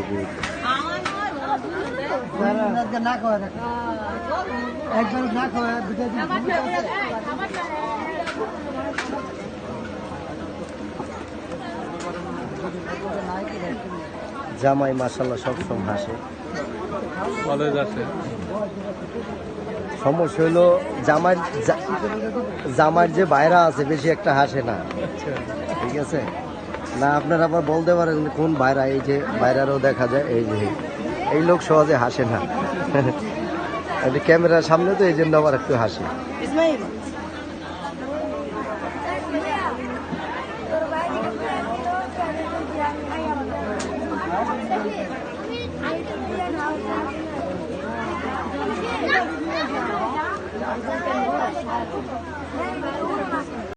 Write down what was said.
Good. জামাই মাশাআল্লাহ সবসময় হাসে। কলেজ আছে। সমস্যা হলো জামাইয়ের যে বাইরা আছে বেশি একটা হাসে না, ঠিক আছে না? আপনারা আবার বলতে পারেন কোন বাইরা, এই যে বাইরারও দেখা যায়, এই যে এই লোক সহজে হাসে না। ক্যামেরার সামনে তো এই জন্য আবার একটু হাসে।